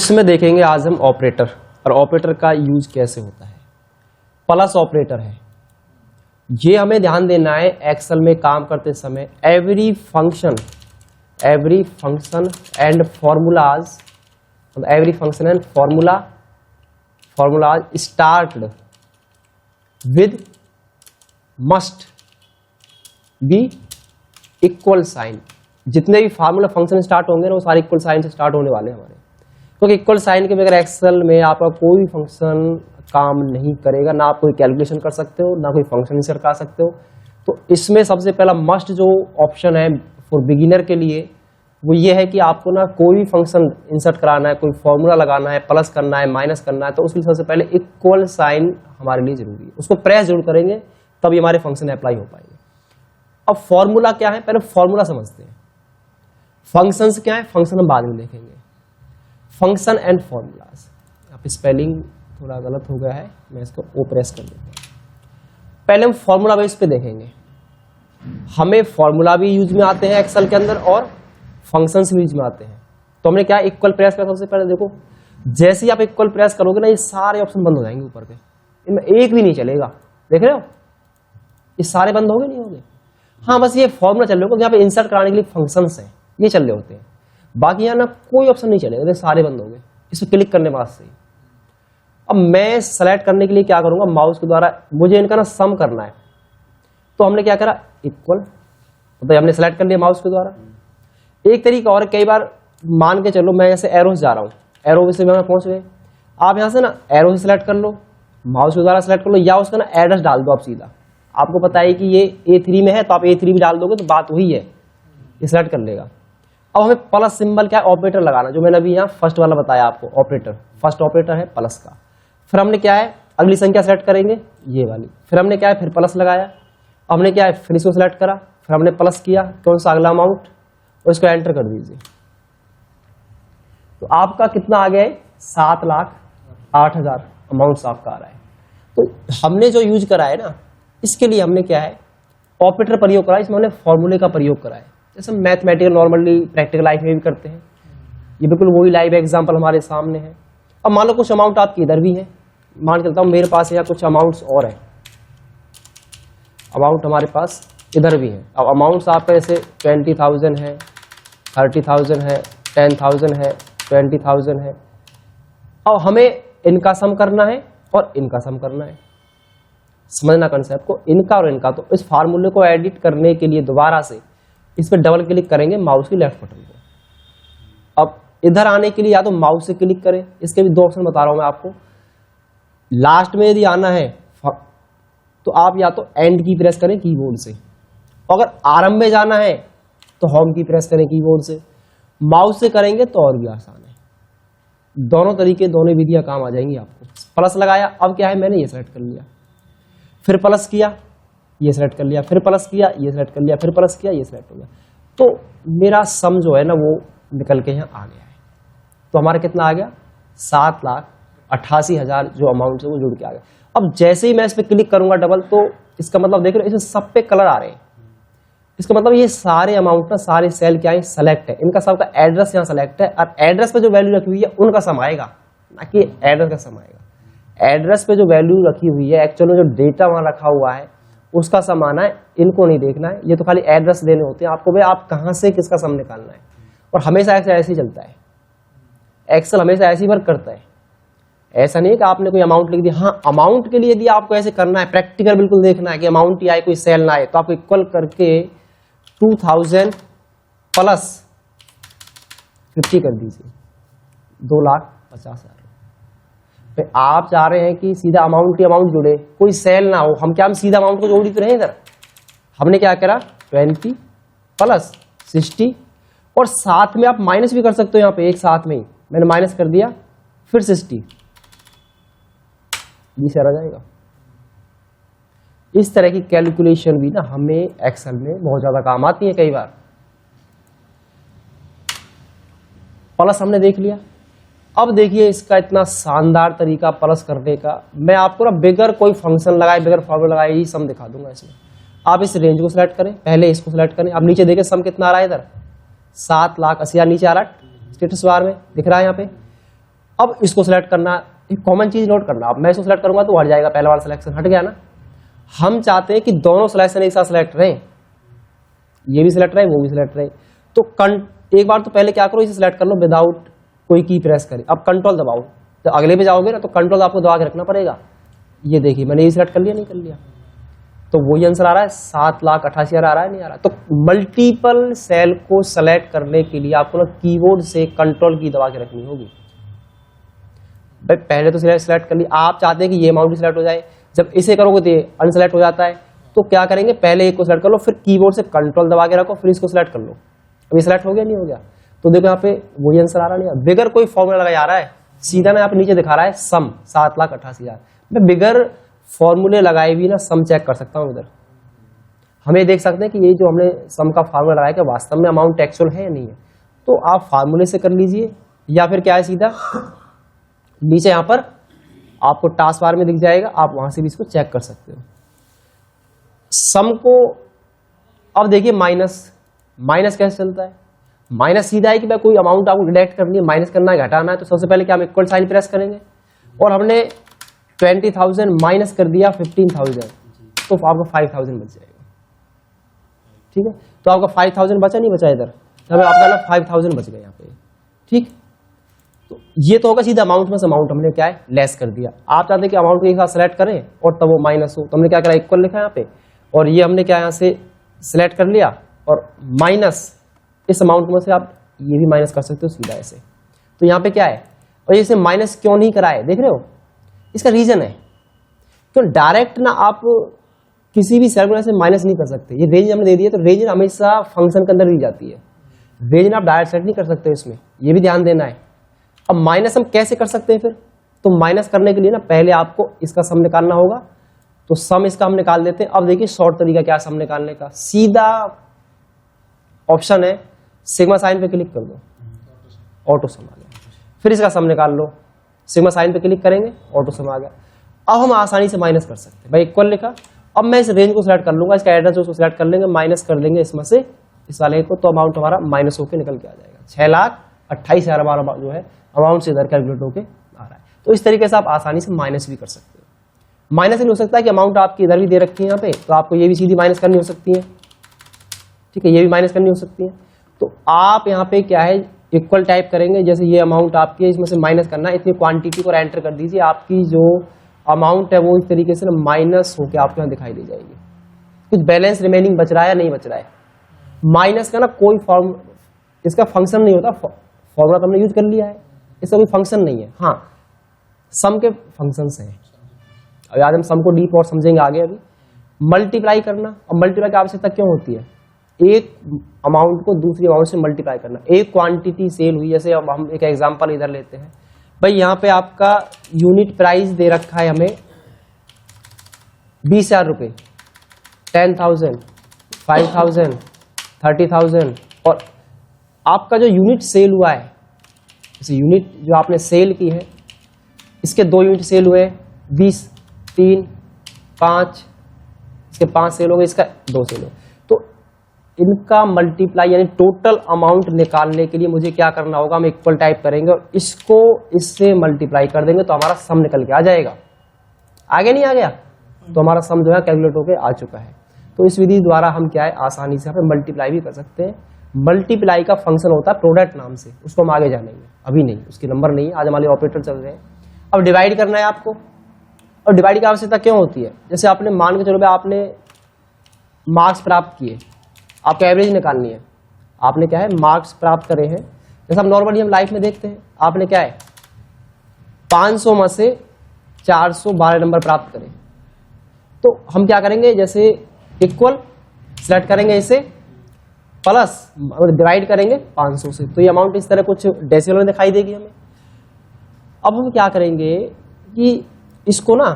इसमें देखेंगे आज हम ऑपरेटर और ऑपरेटर का यूज कैसे होता है। प्लस ऑपरेटर है, ये हमें ध्यान देना है एक्सेल में काम करते समय। Every function and formulas, every function and formulas start with must be equal sign. जितने भी फार्मूला फंक्शन स्टार्ट होंगे ना वो सारे इक्वल साइन से स्टार्ट होने वाले हैं हमारे, क्योंकि इक्वल साइन के बगैर एक्सेल में आपका कोई फंक्शन काम नहीं करेगा। ना आप कोई कैलकुलेशन कर सकते हो, ना कोई फंक्शन इंसर्ट कर सकते हो। तो इसमें सबसे पहला मस्ट जो ऑप्शन है फॉर बिगिनर के लिए वो ये है कि आपको ना कोई भी फंक्शन इंसर्ट कराना है, कोई फॉर्मूला लगाना है, प्लस करना है, माइनस करना है, तो उसके लिए सबसे पहले इक्वल साइन हमारे लिए जरूरी है। उसको प्रेस जरूर करेंगे तभी हमारे फंक्शन अप्लाई हो पाएंगे। अब फॉर्मूला क्या है, पहले फॉर्मूला समझते हैं। फंक्शंस क्या है, फंक्शन हम बाद में देखेंगे। फंक्शन एंड फॉर्मूलाज, यहाँ पे स्पेलिंग थोड़ा गलत हो गया है, मैं इसको ओ प्रेस कर देता हूँ। पहले हम फॉर्मूला बेस पे देखेंगे। हमें फॉर्मूला भी यूज में आते हैं एक्सेल के अंदर और फंक्शंस भी यूज में आते हैं। तो हमने क्या इक्वल प्रेस करा, सबसे पहले देखो जैसे ही आप इक्वल प्रेस करोगे ना ये सारे ऑप्शन बंद हो जाएंगे ऊपर पे, इनमें एक भी नहीं चलेगा। देख रहे हो ये सारे बंद हो गए, नहीं होंगे। हाँ बस ये फॉर्मूला चल रहे हो, यहाँ पे इंसर्ट कराने के लिए फंक्शंस हैं ये चल रहे होते हैं, बाकी यहाँ ना कोई ऑप्शन नहीं चलेगा, सारे बंद हो गए। इस पर क्लिक करने बाद से अब मैं सेलेक्ट करने के लिए क्या करूंगा, माउस के द्वारा मुझे इनका ना सम करना है। तो हमने क्या करा, इक्वल, तो हमने सेलेक्ट कर लिया माउस के द्वारा। एक तरीका और, कई बार मान के चलो मैं ऐसे एरो से जा रहा हूँ, एरो से मैं पहुंच गए, आप यहाँ से ना एरो से सेलेक्ट कर लो, माउस के द्वारा सेलेक्ट कर लो, या उसका ना एड्रेस डाल दो आप सीधा। आपको पता है कि ये A3 में है तो आप A3 भी डाल दोगे तो बात वही है, ये सेलेक्ट कर लेगा। अब हमें प्लस सिंबल क्या है, ऑपरेटर लगाना, जो मैंने अभी यहाँ फर्स्ट वाला बताया आपको ऑपरेटर, फर्स्ट ऑपरेटर है प्लस का। फिर हमने क्या है, अगली संख्या सेलेक्ट करेंगे ये वाली, फिर हमने क्या है फिर प्लस लगाया। हमने क्या है फिर इसको सेलेक्ट करा, फिर हमने प्लस किया कौन सा अगला अमाउंट और इसको एंटर कर दीजिए। तो आपका कितना आ गया है, 7,08,000 अमाउंट आपका आ रहा है। तो हमने जो यूज करा है ना, इसके लिए हमने क्या है ऑपरेटर प्रयोग करा, इसमें हमने फॉर्मूले का प्रयोग करा है। जैसे मैथमेटिकल नॉर्मली प्रैक्टिकल लाइफ में भी करते हैं, ये बिल्कुल वही लाइव एग्जांपल हमारे सामने है। अब मान लो कुछ अमाउंट आपकी इधर भी है, मान चलता हूं मेरे पास यहाँ कुछ अमाउंट्स और है, अमाउंट हमारे पास इधर भी है। अब अमाउंट्स आपका जैसे 20,000 है, 30,000 है, 10,000 है, 20,000 है। अब हमें इनका सम करना है और इनका सम करना है, समझना कंसेप्ट को, इनका और इनका। तो इस फार्मूले को एडिट करने के लिए दोबारा से इस पर डबल क्लिक करेंगे माउस की लेफ्ट बटन को। अब इधर आने के लिए या तो माउस से क्लिक करें, इसके भी दो ऑप्शन बता रहा हूं मैं आपको। लास्ट में यदि आना है तो आप या तो एंड की प्रेस करें कीबोर्ड से, अगर आरंभ में जाना है तो होम की प्रेस करें कीबोर्ड से। माउस से करेंगे तो और भी आसान है। दोनों तरीके, दोनों विधियां काम आ जाएंगी आपको। प्लस लगाया, अब क्या है मैंने ये सेलेक्ट कर लिया, फिर प्लस किया ये सेलेक्ट कर लिया, फिर प्लस किया ये सेलेक्ट कर लिया, फिर प्लस किया ये सेलेक्ट हो गया। तो मेरा सम जो है ना वो निकल के यहाँ आ गया है। तो हमारा कितना आ गया, 7,88,000 जो अमाउंट है वो जुड़ के आ गया। अब जैसे ही मैं इस पर क्लिक करूंगा डबल, तो इसका मतलब देख रहे हो इसमें सब पे कलर आ रहे हैं। इसका मतलब ये सारे अमाउंट ना, सारे सेल क्या है सेलेक्ट है, इनका सबका एड्रेस यहाँ सेलेक्ट है, और एड्रेस पे जो वैल्यू रखी हुई है उनका सम आएगा, ना कि एड्रेस का सम आएगा। एड्रेस पे जो वैल्यू रखी हुई है, एक्चुअल में जो डेटा वहां रखा हुआ है उसका सम आना है, इनको नहीं देखना है। ये तो खाली एड्रेस देने होते हैं आपको, भाई आप कहां से किसका सम निकालना है। और हमेशा ऐसे ही चलता है, एक्सेल हमेशा ऐसे ही वर्क करता है। ऐसा नहीं है कि आपने कोई अमाउंट लिख दिया। हाँ, अमाउंट के लिए यदि आपको ऐसे करना है, प्रैक्टिकल बिल्कुल देखना है कि अमाउंट ही आए कोई सेल ना आए, तो आपको इक्वल करके 2,000 प्लस 50 कर दीजिए, 2,50,000। आप चाह रहे हैं कि सीधा अमाउंट ही अमाउंट जुड़े, कोई सेल ना हो। हम क्या, हम सीधा अमाउंट को जोड़ ही तो रहे हैं इधर। हमने क्या करा, 20 प्लस 60, और साथ में आप माइनस भी कर सकते हो। यहाँ पे एक साथ में ही मैंने माइनस कर दिया, फिर 60, 20 आ जाएगा। इस तरह की कैलकुलेशन भी ना हमें एक्सेल में बहुत ज्यादा काम आती है। कई बार प्लस हमने देख लिया। अब देखिए इसका इतना शानदार तरीका प्लस करने का, मैं आपको ना बिगर कोई फंक्शन लगाए, बिगर फॉर्मूला लगाए ही सम दिखा दूंगा इसमें। आप इस रेंज को सिलेक्ट करें, पहले इसको सिलेक्ट करें। अब नीचे देखें सम कितना आ रहा है, इधर 7,80,000 नीचे आ रहा है, स्टेटस बार में दिख रहा है यहाँ पे। अब इसको सिलेक्ट करना, एक कॉमन चीज नोट करना, अब मैं इसको सिलेक्ट करूंगा तो हट जाएगा, पहला वाला सिलेक्शन हट गया ना। हम चाहते हैं कि दोनों सिलेक्शन एक साथ सिलेक्ट रहे, ये भी सिलेक्ट रहे वो भी सिलेक्ट रहे। तो एक बार तो पहले क्या करो, इसे सिलेक्ट कर लो विदाउट कोई की प्रेस करे। अब कंट्रोल दबाओ, तो अगले पे जाओगे ना तो कंट्रोल आपको दबा के रखना पड़ेगा। ये देखिए मैंने ये सिलेक्ट कर लिया, नहीं कर लिया, तो वही आंसर आ रहा है 7,88,000 आ रहा है, नहीं आ रहा। तो मल्टीपल सेल को सेलेक्ट करने के लिए आपको ना कीबोर्ड से कंट्रोल की दबा के रखनी होगी। भाई पहले तो सिलेक्ट कर लिया, आप चाहते हैं कि ये अमाउंट भी सिलेक्ट हो जाए, जब इसे करोगे तो ये अनसेलेक्ट हो जाता है। तो क्या करेंगे, पहले एक को सिलेक्ट कर लो, फिर कीबोर्ड से कंट्रोल दबा के रखो, फिर इसको सिलेक्ट कर लो। अब ये सिलेक्ट हो गया, नहीं हो गया, तो देखो यहाँ पे वही आंसर आ रहा नहीं, बिगर कोई फॉर्मूला लगा आ रहा है, सीधा ना यहाँ पे नीचे दिखा रहा है सम 7,88,000। मैं बिगर फॉर्मूले लगाए भी ना सम चेक कर सकता हूँ। इधर हमें देख सकते हैं कि ये जो हमने सम का फार्मूला लगाया कि वास्तव में अमाउंट एक्चुअल है या नहीं है। तो आप फार्मूले से कर लीजिए, या फिर क्या है सीधा नीचे यहाँ पर आपको टास्क बार में दिख जाएगा, आप वहां से भी इसको चेक कर सकते हो सम को। अब देखिए माइनस कैसे चलता है। माइनस सीधा है कि भाई कोई अमाउंट आपको डिडक्ट करनी है, माइनस करना है, घटाना है, तो सबसे पहले क्या हम इक्वल साइन प्रेस करेंगे, और हमने 20,000 माइनस कर दिया 15,000, तो आपको 5,000 बच जाएगा। ठीक है, तो आपका 5,000 बचा, नहीं बचा इधर, तो आपका ना 5,000 बच गया यहाँ पे। ठीक, तो ये तो होगा सीधा अमाउंट में से अमाउंट हमने क्या है लेस कर दिया। आप चाहते हैं कि अमाउंट को एक साथ सेलेक्ट करें और तब वो माइनस हो, तो हमने क्या करा, इक्वल लिखा यहाँ पे, और ये हमने क्या यहाँ से सिलेक्ट कर लिया, और माइनस इस अमाउंट में से आप ये भी माइनस कर सकते हो सीधा ऐसे। तो यहाँ पे क्या है, और इसे माइनस क्यों नहीं करा है देख रहे हो, इसका रीजन है क्यों डायरेक्ट ना आप किसी भी सेल से माइनस नहीं कर सकते। ये रेंज हमने दे दी है, तो रेंज हमेशा फंक्शन के अंदर दी जाती है, रेंज आप डायरेक्ट सेलेक्ट नहीं कर सकते इसमें, ये भी ध्यान देना है। अब माइनस हम कैसे कर सकते हैं फिर, तो माइनस करने के लिए ना पहले आपको इसका सम निकालना होगा, तो सम इसका हम निकाल देते हैं। अब देखिए शॉर्ट तरीका क्या सम निकालने का, सीधा ऑप्शन है सिग्मा साइन पे क्लिक कर दो, ऑटो सम आ गया। फिर इसका सम निकाल लो, सिग्मा साइन पे क्लिक करेंगे, ऑटो सम आ गया। अब हम आसानी से माइनस कर सकते हैं, भाई इक्वल लिखा, अब मैं इस रेंज को सिलेक्ट कर लूंगा, इसका एड्रेस उसको सिलेक्ट कर लेंगे, माइनस कर देंगे इसमें से इस वाले को, तो अमाउंट हमारा माइनस होकर निकल के आ जाएगा। 6,28,000 हमारा जो है अमाउंट से इधर कैलकुलेट होके आ रहा है। तो इस तरीके से आप आसानी से माइनस भी कर सकते हो। माइनस नहीं हो सकता है कि अमाउंट आपकी इधर भी दे रखी है यहाँ पे, तो आपको ये भी सीधी माइनस करनी हो सकती है। ठीक है, ये भी माइनस करनी हो सकती है। तो आप यहाँ पे क्या है इक्वल टाइप करेंगे, जैसे ये अमाउंट आपकी है, इसमें से माइनस करना है, इतनी क्वांटिटी को एंटर कर दीजिए, आपकी जो अमाउंट है वो इस तरीके से माइनस होकर आपको यहाँ दिखाई दे जाएगी। कुछ बैलेंस रिमेनिंग बच रहा है या नहीं बच रहा है। माइनस का ना कोई फॉर्म, इसका फंक्शन नहीं होता, फॉर्मूला तो हमने यूज कर लिया है, इसका कोई फंक्शन नहीं है। हाँ, सम के फंक्शंस हैं, अब याद हम सम को डीप और समझेंगे आगे। अभी मल्टीप्लाई करना, अब मल्टीप्लाई की आवश्यकता क्यों होती है, एक अमाउंट को दूसरी अमाउंट से मल्टीप्लाई करना। एक क्वांटिटी सेल हुई, जैसे अब हम एक एग्जांपल इधर लेते हैं, भाई यहाँ पे आपका यूनिट प्राइस दे रखा है हमें 20,000 रुपये, 10,000, 5,000, 30,000, और आपका जो यूनिट सेल हुआ है, जैसे यूनिट जो आपने सेल की है, इसके 2 यूनिट सेल हुए, 20, 3, 5, इसके 5 सेल हो गए, इसका 2 सेल हो। तो इनका मल्टीप्लाई यानी टोटल अमाउंट निकालने के लिए मुझे क्या करना होगा, हम इक्वल टाइप करेंगे और इसको इससे मल्टीप्लाई कर देंगे, तो हमारा सम निकल के आ जाएगा। आगे नहीं आ गया, तो हमारा सम जो है कैलकुलेट होकर आ चुका है। तो इस विधि द्वारा हम क्या है आसानी से मल्टीप्लाई भी कर सकते हैं। मल्टीप्लाई का फंक्शन होता है प्रोडक्ट नाम से, उसको हम आगे जानेंगे, अभी नहीं, उसकी नंबर नहीं है, आज हमारे ऑपरेटर चल रहे हैं। अब डिवाइड करना है आपको, और डिवाइड की आवश्यकता क्यों होती है, जैसे आपने मान के चलो भाई आपने मार्क्स प्राप्त किए, आपको एवरेज निकालनी है, आपने क्या है मार्क्स प्राप्त करे हैं, जैसे हम नॉर्मली हम लाइफ में देखते हैं, आपने क्या है 500 में से 412 नंबर प्राप्त करें, तो हम क्या करेंगे, जैसे इक्वल सेलेक्ट करेंगे इसे, प्लस डिवाइड करेंगे 500 से, तो ये अमाउंट इस तरह कुछ डेसिमल में दिखाई देगी हमें। अब हम क्या करेंगे कि इसको ना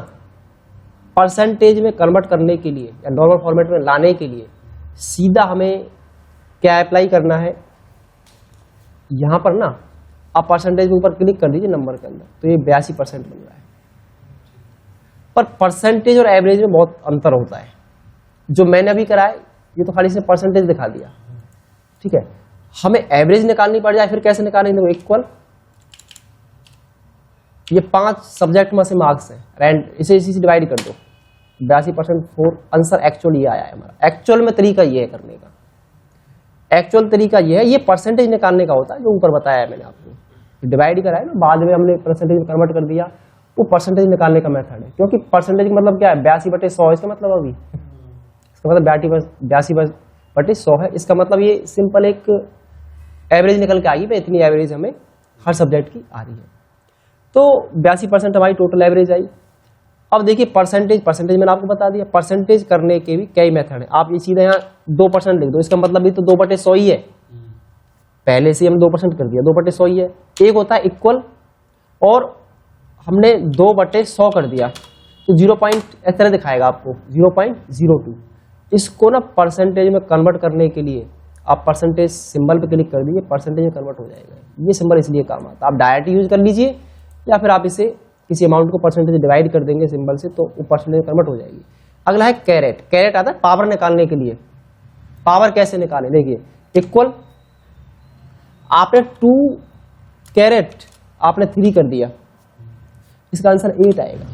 परसेंटेज में कन्वर्ट करने के लिए या नॉर्मल फॉर्मेट में लाने के लिए सीधा हमें क्या अप्लाई करना है, यहां पर ना आप परसेंटेज के ऊपर क्लिक कर दीजिए नंबर के अंदर, तो ये 82% बन रहा है। पर परसेंटेज और एवरेज में बहुत अंतर होता है। जो मैंने अभी करा है ये तो खाली से परसेंटेज दिखा दिया, ठीक है, हमें एवरेज निकालनी पड़ जाए, फिर कैसे निकालेंगे, इक्वल ये 5 सब्जेक्ट में से मार्क्स हैं, रैंड इसे इसी से डिवाइड कर दो, 82% 4 आंसर एक्चुअल ये आया है हमारा। एक्चुअल में तरीका ये है करने का, एक्चुअल तरीका ये है, ये परसेंटेज निकालने का होता है जो ऊपर बताया है मैंने आपको, डिवाइड करा है ना, बाद में हमने परसेंटेज में कन्वर्ट कर दिया, वो परसेंटेज निकालने का मेथड है। क्योंकि परसेंटेज का मतलब क्या है, 82/100 इसका मतलब, अभी इसका मतलब 82/100 है। इसका मतलब ये सिंपल एक एवरेज निकल के आई है, इतनी एवरेज हमें हर सब्जेक्ट की आ रही है। तो 82% हमारी टोटल एवरेज आई। अब देखिए परसेंटेज मैंने आपको बता दिया, परसेंटेज करने के भी कई मेथड है। आप ये सीधे यहाँ 2% लिख दो, इसका मतलब भी तो 2/100 ही है, पहले से हम 2% कर दिया, 2/100 ही है। एक होता है इक्वल, और हमने 2/100 कर दिया तो 0 पॉइंट इस तरह दिखाएगा आपको, 0.02। इसको ना परसेंटेज में कन्वर्ट करने के लिए आप परसेंटेज सिंबल पे क्लिक कर दीजिए, परसेंटेज में कन्वर्ट हो जाएगा। ये सिंबल इसलिए काम आता है, आप डायरेक्ट यूज कर लीजिए या फिर आप इसे किसी अमाउंट को परसेंटेज डिवाइड कर देंगे सिंबल से तो वो परसेंटेज में कन्वर्ट हो जाएगी। अगला है कैरेट। कैरेट आता है पावर निकालने के लिए। पावर कैसे निकालें, देखिए इक्वल, आपने 2 कैरेट आपने 3 कर दिया, इसका आंसर 8 आएगा।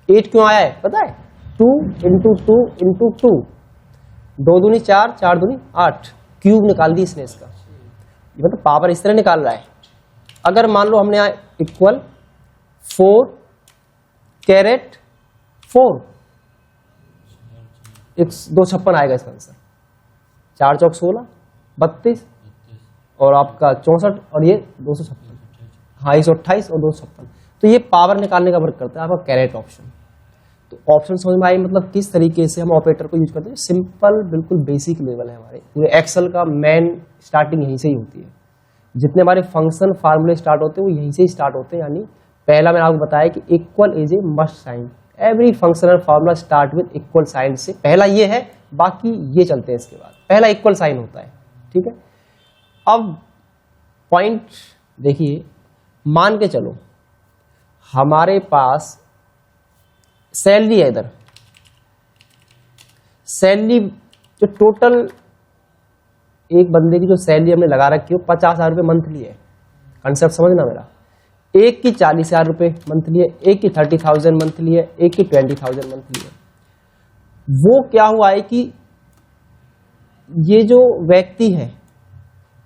8 क्यों आया है पता है, 2 × 2 × 2, 2 दूनी 4, 4 दूनी 8, क्यूब निकाल दी इसने इसका, ये मतलब पावर इस तरह निकाल रहा है। अगर मान लो हमने यहाँ इक्वल 4 कैरेट 4, 256 आएगा इसका आंसर। 4 चौक 16, 32 और आपका 64 और ये 256, हाँ 128 और 256। तो ये पावर निकालने का वर्क करता है आपका कैरेट ऑप्शन। तो ऑप्शन समझ में आई, मतलब किस तरीके से हम ऑपरेटर को यूज करते हैं। सिंपल बिल्कुल बेसिक लेवल है हमारे पूरे एक्सेल का, मेन स्टार्टिंग यहीं से ही होती है। जितने हमारे फंक्शन फार्मूले स्टार्ट होते हैं वो यहीं से ही स्टार्ट होते हैं। यानी पहला मैंने आपको बताया कि equal is a must sign, every functional formula start with equal sign से, पहला ये है, बाकी ये चलते हैं इसके बाद, पहला इक्वल साइन होता है, ठीक है। अब पॉइंट देखिए, मान के चलो हमारे पास सैलरी है, इधर सैलरी जो टोटल एक बंदे की जो सैलरी हमने लगा रखी है 50,000 रुपये मंथली है। कंसेप्ट समझना मेरा, एक की 40,000 रुपये मंथली है, एक की 30,000 मंथली है, एक की 20,000 मंथली है। वो क्या हुआ है कि ये जो व्यक्ति है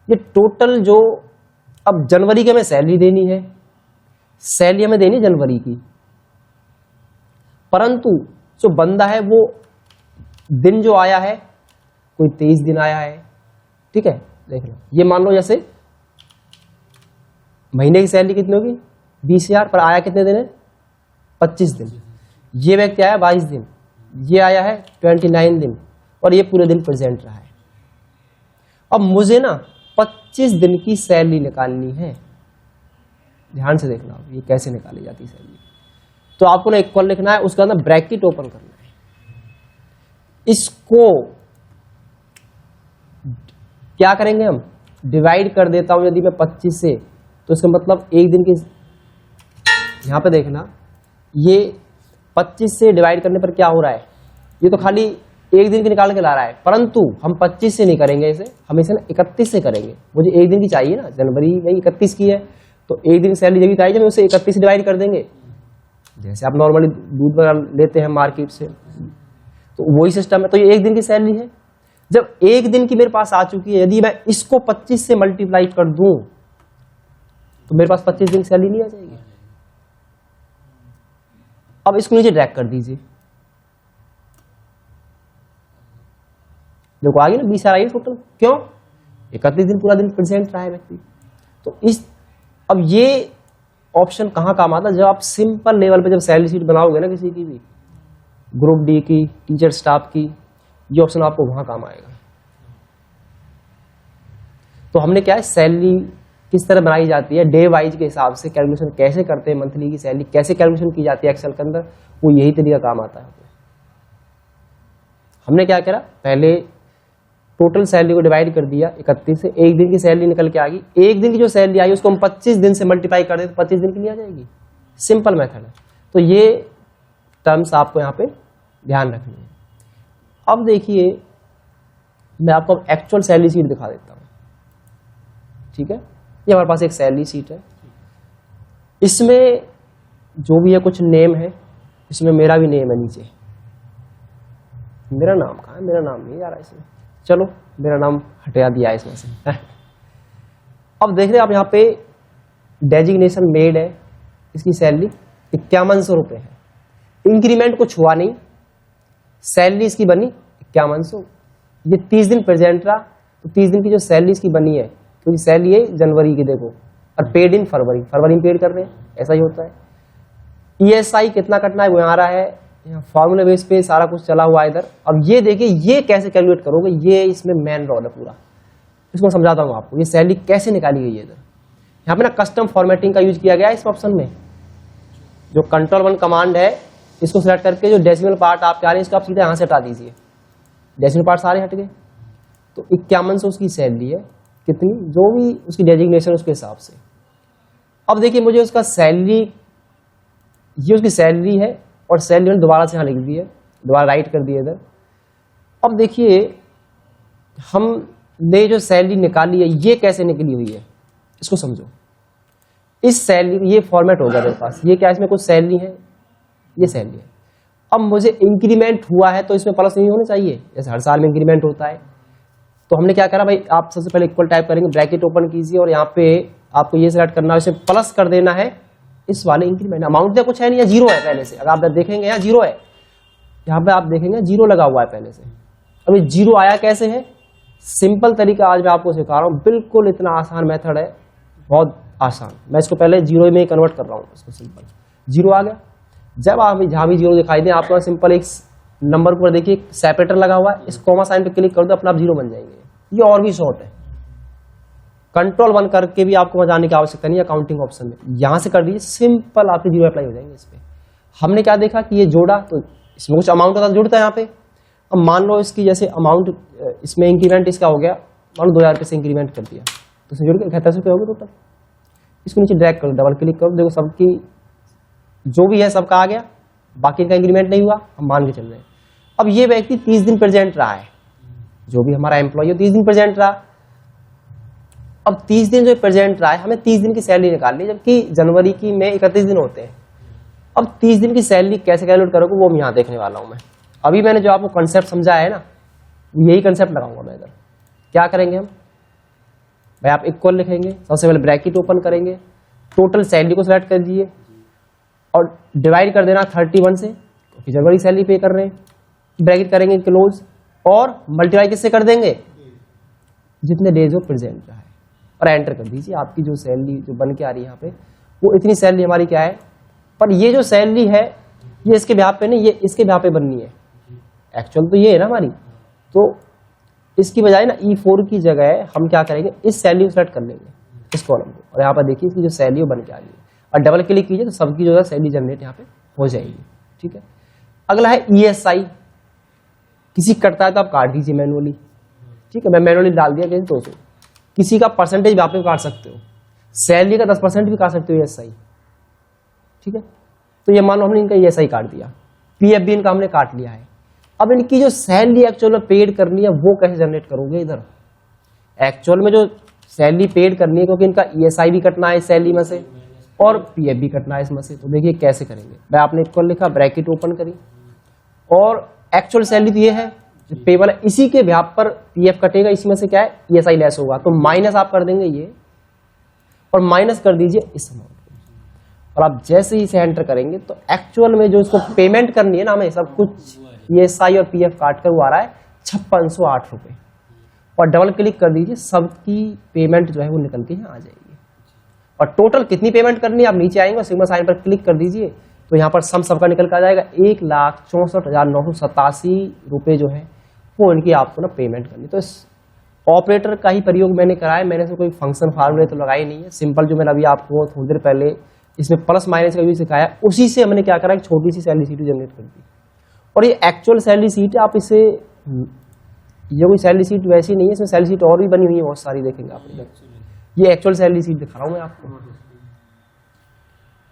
ये टोटल जो, अब जनवरी की हमें सैलरी देनी है, सैलरी हमें देनी जनवरी की, परंतु जो बंदा है वो दिन जो आया है कोई 23 दिन आया है, ठीक है। देख लो, ये मान लो जैसे महीने की सैलरी कितनी होगी 20,000, पर आया कितने दिन है 25 दिन। ये व्यक्ति आया 22 दिन, ये आया है 29 दिन, और ये पूरे दिन प्रेजेंट रहा है। अब मुझे ना 25 दिन की सैलरी निकालनी है, ध्यान से देखना ये कैसे निकाली जाती है सैलरी। तो आपको ना इक्वल लिखना है, उसके अंदर ब्रैकेट ओपन करना है, इसको क्या करेंगे हम, डिवाइड कर देता हूं यदि मैं 25 से, तो इसका मतलब एक दिन की, यहां पे देखना ये 25 से डिवाइड करने पर क्या हो रहा है, ये तो खाली एक दिन की निकाल के ला रहा है, परंतु हम 25 से नहीं करेंगे इसे, हम इसे ना 31 से करेंगे। मुझे एक दिन की चाहिए ना, जनवरी में 31 की है, तो एक दिन सैलरी जब चाहिए, उसे 31 से डिवाइड कर देंगे। जैसे आप नॉर्मली दूध वगैरह लेते हैं मार्केट से, तो वही सिस्टम है। तो ये एक दिन की सैलरी है। जब एक दिन की मेरे पास आ चुकी है, यदि मैं इसको 25 से मल्टीप्लाई कर दूं तो मेरे पास 25 दिन की सैलरी नहीं आ जाएगी। अब इसको नीचे ड्रैग कर दीजिए, देखो आ गई ना 20,000 आई टोटल। क्यों, 31 दिन पूरा दिन प्रेजेंट रहा है व्यक्ति। तो इस, अब ये ऑप्शन कहां काम आता है, जब आप सिंपल लेवल पे जब सैलरी शीट बनाओगे ना किसी की भी, ग्रुप डी की, टीचर स्टाफ की, ये ऑप्शन आपको वहां काम आएगा। तो हमने क्या है, सैलरी किस तरह बनाई जाती है, डे वाइज के हिसाब से कैलकुलेशन कैसे करते हैं, मंथली की सैलरी कैसे कैलकुलेशन की जाती है एक्सेल के अंदर, वो यही तरीका काम आता है। हमने क्या करा, पहले टोटल सैलरी को डिवाइड कर दिया 31 से, एक दिन की सैलरी निकल के आ गई, एक दिन की जो सैलरी आई उसको हम 25 दिन से मल्टीप्लाई कर दें तो 25 दिन की नहीं आ जाएगी। सिंपल मेथड है। तो ये टर्म्स आपको यहाँ पे ध्यान रखनी है। अब देखिए मैं आपको एक्चुअल सैलरी शीट दिखा देता हूँ, ठीक है। ये हमारे पास एक सैलरी शीट है, इसमें जो भी है कुछ नेम है, इसमें मेरा भी नेम है नीचे। मेरा नाम कहाँ है? मेरा नाम नहीं आ रहा इसमें। चलो मेरा नाम हटा दिया है इसमें से। अब देख रहे हैं आप यहाँ पे डेजिग्नेशन मेड है, इसकी सैलरी 5100 रुपये है। इंक्रीमेंट कुछ हुआ नहीं, सैलरी इसकी बनी 5100। ये 30 दिन प्रेजेंट रहा, तो 30 दिन की जो सैलरी इसकी बनी है, क्योंकि सैलरी है जनवरी की देखो, और पेड इन फरवरी में पेड कर रहे हैं, ऐसा ही होता है। ESI कितना कटना है वो यहाँ आ रहा है, यहाँ फॉर्मूला बेस पे सारा कुछ चला हुआ है इधर। अब ये देखिए ये कैसे कैलकुलेट करोगे, ये इसमें मेन रोल है पूरा, इसको समझाता हूँ आपको। ये सैलरी कैसे निकाली गई है इधर, यहाँ पे ना कस्टम फॉर्मेटिंग का यूज किया गया है इस ऑप्शन में। जो Ctrl+1 कमांड है, इसको सिलेक्ट करके जो डेसिमल पार्ट आपके आ रहे हैं इसको आप सीधे यहाँ से हटा दीजिए, डेसिमल पार्ट सारे हट गए। तो 5100 उसकी सैलरी है, कितनी जो भी उसकी डेजिग्नेशन उसके हिसाब से। अब देखिए मुझे उसका सैलरी, ये उसकी सैलरी है, और सैलरी मैंने दोबारा से यहाँ लिख दी है, दोबारा राइट कर दिया इधर। अब देखिए हमने जो सैलरी निकाली है ये कैसे निकली हुई है, इसको समझो। इस सैलरी, ये फॉर्मेट होगा मेरे पास, ये क्या इसमें कुछ सैलरी है, ये सैलरी है। अब मुझे इंक्रीमेंट हुआ है तो इसमें प्लस नहीं होना चाहिए, जैसे हर साल में इंक्रीमेंट होता है। तो हमने क्या करा भाई, आप सबसे पहले इक्वल टाइप करेंगे, ब्रैकेट ओपन कीजिए, और यहाँ पे आपको ये सिलेक्ट करना है, इसमें प्लस कर देना है इस वाले इंक्रीमेंट। अमाउंट तो कुछ है नहीं, या जीरो है पहले से, अगर आप देखेंगे यहाँ जीरो है, यहाँ पे आप देखेंगे जीरो लगा हुआ है पहले से। अभी जीरो आया कैसे है, सिंपल तरीका आज मैं आपको सिखा रहा हूँ, बिल्कुल इतना आसान मेथड है, बहुत आसान। मैं इसको पहले जीरो में कन्वर्ट कर रहा हूँ, इसको सिंपल जीरो आ गया। जब आप जहां भी जीरो दिखाई दे, आपको सिंपल एक नंबर पर देखिए सेपरेटर लगा हुआ है, इस कॉमा साइन पे क्लिक कर दो, अपना आप जीरो बन जाएंगे। ये और भी शॉर्ट है, Ctrl+1 करके भी आपको जाने की आवश्यकता नहीं है अकाउंटिंग ऑप्शन में, यहां से कर दीजिए, सिंपल आपके जीरो अप्लाई हो जाएंगे इस पे। हमने क्या देखा कि ये जोड़ा, तो इसमें कुछ अमाउंट होता जुड़ता है यहाँ पे। अब मान लो इसकी जैसे अमाउंट, इसमें इंक्रीमेंट इसका हो गया, मान लो 2000 रुपये से इंक्रीमेंट कर दिया, तो इसमें जुड़ के 7100 रुपये हो गए टोटल। इसको नीचे ड्रैग करो, डबल क्लिक करो, देखो सबकी जो भी है सबका आ गया, बाकी इनका इंक्रीमेंट नहीं हुआ, हम मान के चल रहे हैं। अब ये व्यक्ति 30 दिन प्रेजेंट रहा है, जो भी हमारा एम्प्लॉय है 30 दिन प्रेजेंट रहा। अब 30 दिन जो प्रेजेंट रहा है, हमें 30 दिन की सैलरी निकालनी है, जबकि जनवरी की में 31 दिन होते हैं। अब 30 दिन की सैलरी कैसे कैलकुलेट करोगे वो मैं यहाँ देखने वाला हूँ। मैं अभी मैंने जो आपको कंसेप्ट समझाया है ना, यही कंसेप्ट लगाऊंगा मैं इधर। क्या करेंगे हम भाई, आप इक्वल लिखेंगे, सबसे पहले ब्रैकेट ओपन करेंगे, टोटल सैलरी को सिलेक्ट कर दीजिए और डिवाइड कर देना 31 से, क्योंकि जनवरी सैलरी पे कर रहे हैं। ब्रैकेट करेंगे क्लोज, और मल्टीप्लाई किससे कर देंगे, जितने डेज वो प्रेजेंट रहा है, और एंटर कर दीजिए। आपकी जो सैलरी जो बन के आ रही है यहाँ पे, वो इतनी सैलरी हमारी क्या है। पर ये जो सैलरी है ये इसके ब्याह पे नहीं, ये इसके ब्याह पे बननी है। एक्चुअल तो ये है ना हमारी, तो इसकी बजाय ना E4 की जगह हम क्या करेंगे, इस सैलरी को सेलेक्ट कर लेंगे, इस कॉलम को, और यहाँ पर देखिए इसकी जो सैलरी बन के आ रही है, और डबल क्लिक कीजिए तो सबकी जो है सैलरी जनरेट यहाँ पे हो जाएगी। ठीक है, अगला है ESI। किसी कटता है तो आप काट दीजिए मैनुअली। ठीक है, मैं मैनुअली डाल दिया कैसे 200। किसी का परसेंटेज आप काट सकते हो, सैलरी का 10% भी काट सकते हो ESI। ठीक है, तो ये मान लो हमने इनका ESI काट दिया, PF भी इनका हमने काट लिया है। अब इनकी जो सैलरी एक्चुअल में पेड करनी है वो कैसे जनरेट करोगे इधर। एक्चुअल में जो सैलरी पेड करनी है, क्योंकि इनका ESI भी कटना है इस सैलरी में से, और PF भी कटना है इसमें से। तो देखिए कैसे करेंगे भाई, आपने इक्वल लिखा, ब्रैकेट ओपन करी, और एक्चुअल सैलरी तो ये है जो पेबल है, इसी के ब्याह पर PF कटेगा, इसमें से क्या है ESI लेस होगा, तो माइनस आप कर देंगे ये, और माइनस कर दीजिए इस अमाउंट को। और आप जैसे ही इसे एंटर करेंगे तो एक्चुअल में जो इसको पेमेंट करनी है ना, हमें सब कुछ ESI और PF काट कर वो आ रहा है 5608 रुपये, और डबल क्लिक कर दीजिए, सबकी पेमेंट जो है वो निकल के यहाँ आ जाएगी। और टोटल कितनी पेमेंट करनी है, आप नीचे आएंगे सिग्मा साइन पर क्लिक कर दीजिए, तो यहाँ पर सम सबका निकल कर आ जाएगा 1,64,987 रुपये जो है वो इनकी आपको ना पेमेंट करनी। तो इस ऑपरेटर का ही प्रयोग मैंने कराया, मैंने इसमें कोई फंक्शन फार्मूले तो लगाई नहीं है। सिंपल जो मैंने अभी आपको थोड़ी देर पहले इसमें प्लस माइनस का यूज सिखाया, उसी से हमने क्या करा, एक छोटी सी सैलरी शीट जनरेट कर दी। और ये एक्चुअल सैलरी शीट है, आप इसे, ये कोई सैलरी शीट वैसी नहीं है, इसमें सैलरी शीट और भी बनी हुई है बहुत सारी, देखेंगे आप इधर। ये एक्चुअल सैलरी शीट दिखा रहा हूँ मैं आपको,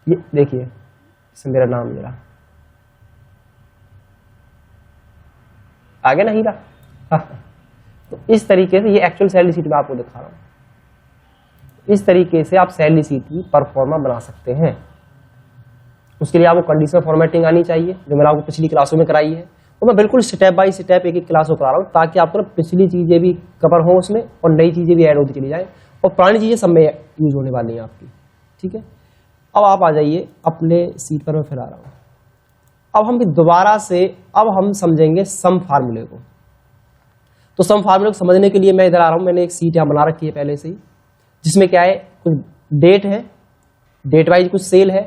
ये देखिए, इसमें मेरा नाम मेरा आगे ना हीरा। तो इस तरीके से ये एक्चुअल सैलरी शीट में आपको दिखा रहा हूँ। इस तरीके से आप सैलरी शीट की परफॉर्मा बना सकते हैं। उसके लिए आपको कंडीशनल फॉर्मेटिंग आनी चाहिए, जो मैंने आपको पिछली क्लासों में कराई है। तो मैं बिल्कुल स्टेप बाय स्टेप एक एक क्लास को करा रहा हूँ, ताकि आपको ना पिछली चीजें भी कवर हो उसमें और नई चीजें भी ऐड होती चली जाए, और पुरानी चीजें सब में यूज होने वाली हैं आपकी। ठीक है, अब आप आ जाइए अपने सीट पर, मैं फिर आ रहा हूँ। अब हम दोबारा से अब हम समझेंगे सम फार्मूले को। तो सम फार्मूले को समझने के लिए मैं इधर आ रहा हूँ। मैंने एक सीट यहाँ बना रखी है पहले से ही, जिसमें क्या है, कुछ डेट है, डेट वाइज कुछ सेल है,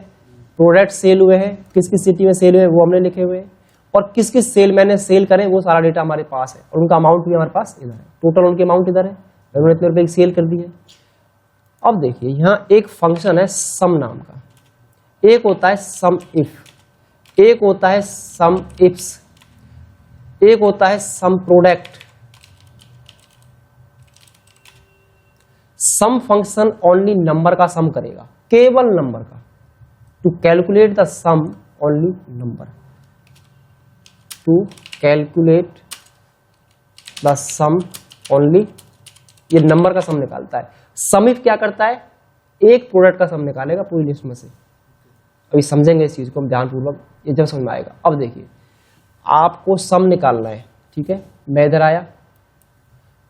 प्रोडक्ट सेल हुए हैं, किस किस सिटी में सेल हुए वो हमने लिखे हुए हैं, और किस किस सेल मैंने सेल करे वो सारा डेटा हमारे पास है, और उनका अमाउंट भी हमारे पास इधर है। टोटल उनके अमाउंट इधर है, मैंने इतने रुपए की सेल कर दी है। अब देखिए यहाँ एक फंक्शन है सम नाम का, एक होता है सम इफ, एक होता है सम इफ्स, एक होता है sum product. Sum function only number का सम करेगा, केवल नंबर का। To calculate the sum only number, to calculate the sum only, ये नंबर का सम निकालता है। सम इफ क्या करता है, एक प्रोडक्ट का सम निकालेगा पूरी लिस्ट में से। अभी समझेंगे इस चीज को हम ध्यानपूर्वक, ये जब समझ में आएगा। अब देखिए आपको सम निकालना है, ठीक है, मैं इधर आया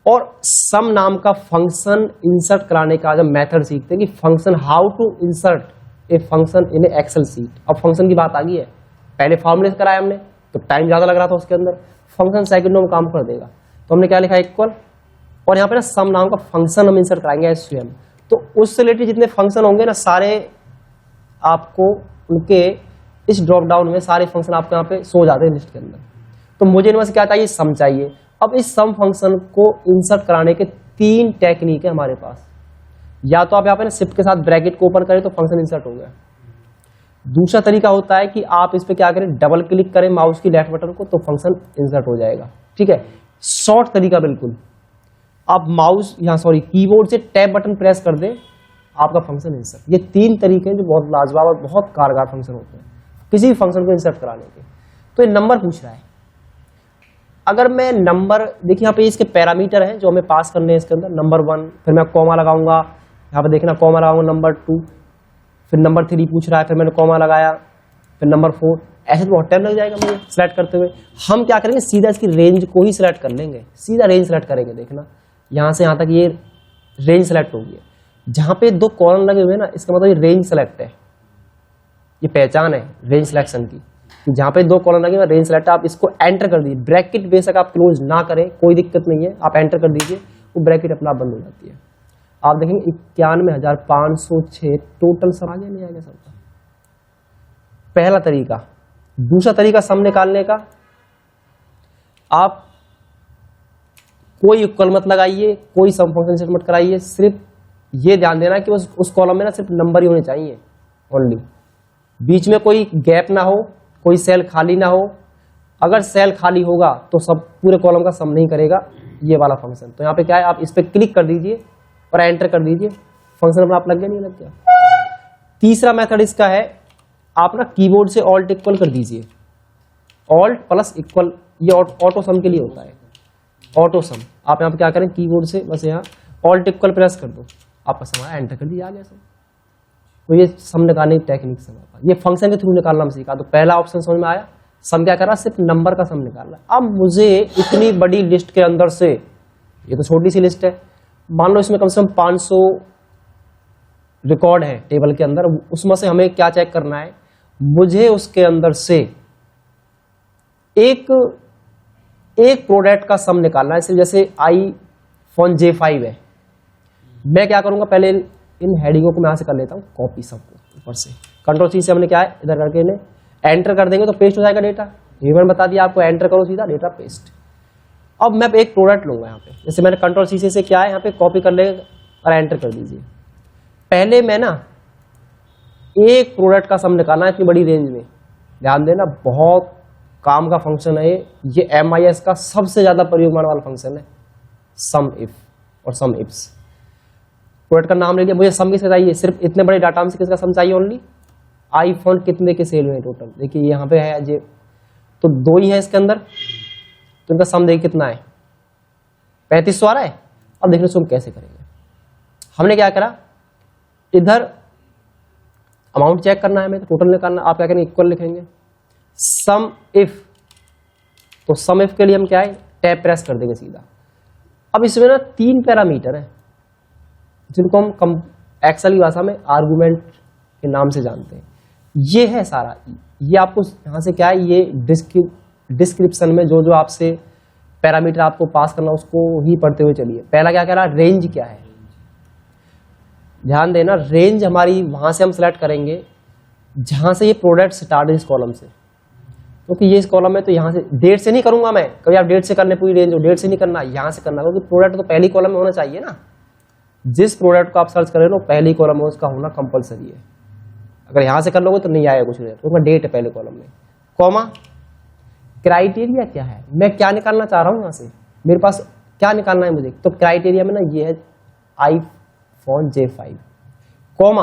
और सम नाम का फंक्शन इंसर्ट कराने का जब मेथड सीखते हैं कि function how to insert a function in a excel sheet. अब फंक्शन की बात आ गई है, पहले फॉर्मूले से कराया हमने तो टाइम ज्यादा लग रहा था उसके अंदर, फंक्शन सेकंडों में काम कर देगा। तो हमने क्या लिखा, इक्वल, और यहाँ पे ना सम नाम का फंक्शन हम इंसर्ट कराएंगे एसयूएम। तो उससे रिलेटेड जितने फंक्शन होंगे ना सारे आपको उनके इस ड्रॉप डाउन में सारे फंक्शन आपको यहाँ पे सो जाते हैं लिस्ट के अंदर। तो मुझे इनमें से क्या चाहिए, सम चाहिए। अब इस सम फंक्शन को इंसर्ट कराने के 3 टेक्निक है हमारे पास। या तो आप यहाँ पे ना शिफ्ट के साथ ब्रैकेट को ओपन करें तो फंक्शन इंसर्ट हो गया। दूसरा तरीका होता है कि आप इस पे क्या करें, डबल क्लिक करें माउस की लेफ्ट बटन को तो फंक्शन इंसर्ट हो जाएगा। ठीक है, शॉर्ट तरीका बिल्कुल, आप माउस यहाँ कीबोर्ड से टैब बटन प्रेस कर दें, आपका फंक्शन इंसर्ट। ये 3 तरीके हैं जो बहुत लाजवाब और बहुत कारगर फंक्शन होते हैं किसी भी फंक्शन को इंसर्ट कराने के। तो ये नंबर पूछ रहा है, अगर मैं नंबर, देखिए यहाँ पे इसके पैरामीटर हैं जो हमें पास करने हैं इसके अंदर, नंबर 1, फिर मैं कॉमा लगाऊंगा, यहाँ पे देखना कॉमा लगाऊंगा, नंबर 2, फिर नंबर 3 पूछ रहा है, फिर मैंने कॉमा लगाया, फिर नंबर 4, ऐसे तो बहुत टाइम लग जाएगा मुझे सिलेक्ट करते हुए। हम क्या करेंगे, सीधा इसकी रेंज को ही सिलेक्ट कर लेंगे, सीधा रेंज सिलेक्ट करेंगे। देखना यहाँ से यहाँ तक ये रेंज सेलेक्ट होगी है। जहाँ पे 2 कॉलम लगे हुए हैं ना, इसका मतलब ये रेंज सेलेक्ट है, ये पहचान है रेंज सिलेक्शन की। जहाँ पे 2 कॉलम लगे हुए रेंज सेलेक्ट, आप इसको एंटर कर दीजिए। ब्रैकेट बेशक आप क्लोज ना करें, कोई दिक्कत नहीं है, आप एंटर कर दीजिए, वो ब्रैकेट अपना बंद हो जाती है। आप देखेंगे 91,506 टोटल सम आ गया, नहीं आ गया सबका। पहला तरीका। दूसरा तरीका सम निकालने का, आप कोई इक्वल मत लगाइए, कोई सम फंक्शन सेट मत कराइए, सिर्फ ये ध्यान देना कि उस कॉलम में ना सिर्फ नंबर ही होने चाहिए ओनली, बीच में कोई गैप ना हो, कोई सेल खाली ना हो। अगर सेल खाली होगा तो सब पूरे कॉलम का सम नहीं करेगा ये वाला फंक्शन। तो यहाँ पे क्या है, आप इस पे क्लिक कर दीजिए और एंटर कर दीजिए, फंक्शन अपना आप लग गया, नहीं लग गया। तीसरा मेथड इसका है, आप ना कीबोर्ड से ऑल्ट इक्वल कर दीजिए, ऑल्ट प्लस इक्वल, ये ऑटो सम के लिए होता है, ऑटो सम। आप यहाँ पे क्या करें, कीबोर्ड से बस यहाँ ऑल्ट इक्वल प्रेस कर दो, आपका सम आया, एंटर कर दिया, आ गया सम। तो ये सम निकालने की टेक्निक सम, ये फंक्शन के थ्रू निकालना हम सीखा। तो पहला ऑप्शन समझ में आया, सम क्या कर रहा है, सिर्फ नंबर का सम निकाल रहा है। अब मुझे इतनी बड़ी लिस्ट के अंदर से, ये तो छोटी सी लिस्ट है, मान लो इसमें कम से कम 500 रिकॉर्ड है टेबल के अंदर, उसमें से हमें क्या चेक करना है, मुझे उसके अंदर से एक प्रोडक्ट का सम निकालना है। जैसे iPhone J5 है, मैं क्या करूंगा, पहले इन हेडिंगों को मैं यहां से कर लेता हूं कॉपी, सबको ऊपर से कंट्रोल सी से हमने क्या है इधर करके इन्हें एंटर कर देंगे तो पेस्ट हो जाएगा डेटा। ये मैंने बता दिया आपको, एंटर करो सीधा डेटा पेस्ट। अब मैं एक प्रोडक्ट लूंगा यहाँ पे, जैसे मैंने कंट्रोल सी से क्या है यहाँ पे कॉपी कर लेगा और एंटर कर दीजिए। पहले मैं ना एक प्रोडक्ट का सम निकालना है इतनी बड़ी रेंज में, ध्यान देना, बहुत काम का फंक्शन है ये MIS का सबसे ज्यादा प्रयोग होने वाला फंक्शन है, सम इफ और सम इफ्स। प्रोडक्ट का नाम ले लिया, मुझे सम किसका चाहिए, सिर्फ इतने बड़े डाटा में से किसका सम चाहिए, ओनली iPhone कितने के सेल हुए टोटल। देखिए यहाँ पे है जे, तो 2 ही है इसके अंदर, तो इनका सम देखिए कितना है, 3500 आ रहा है। अब देखने सम कैसे करेंगे, हमने क्या करा, इधर अमाउंट चेक करना है हमें, तो टोटल निकालना, आप क्या करेंगे, इक्वल लिखेंगे सम इफ, तो सम इफ के लिए हम क्या है, टैब प्रेस कर देंगे सीधा। अब इसमें ना 3 पैरामीटर है जिनको हम एक्सेल की भाषा में आर्गुमेंट के नाम से जानते हैं। ये है सारा, ये आपको यहां से क्या है, ये डिस्क्रिप्शन में जो जो आपसे पैरामीटर आपको पास करना उसको ही पढ़ते हुए चलिए। पहला क्या कह रहा, रेंज क्या है, ध्यान देना, रेंज हमारी वहां से हम सेलेक्ट करेंगे जहां से ये प्रोडक्ट स्टार्ट है, इस कॉलम से, क्योंकि ये इस कॉलम में, तो यहाँ से डेट से नहीं करूंगा मैं, कभी आप डेट से करने पूरी रेंज हो, डेट से नहीं करना, यहाँ से करना, क्योंकि प्रोडक्ट तो पहली कॉलम में होना चाहिए ना। जिस प्रोडक्ट को आप सर्च कर रहे हो पहली कॉलम में उसका होना कंपलसरी है। अगर यहाँ से कर लोगे तो नहीं आएगा कुछ रेट, तो डेट है पहले कॉलम में। कॉमा, क्राइटेरिया क्या है, मैं क्या निकालना चाह रहा हूँ यहाँ से, मेरे पास क्या निकालना है मुझे, तो क्राइटेरिया में ना ये है iPhone J5, कॉमा,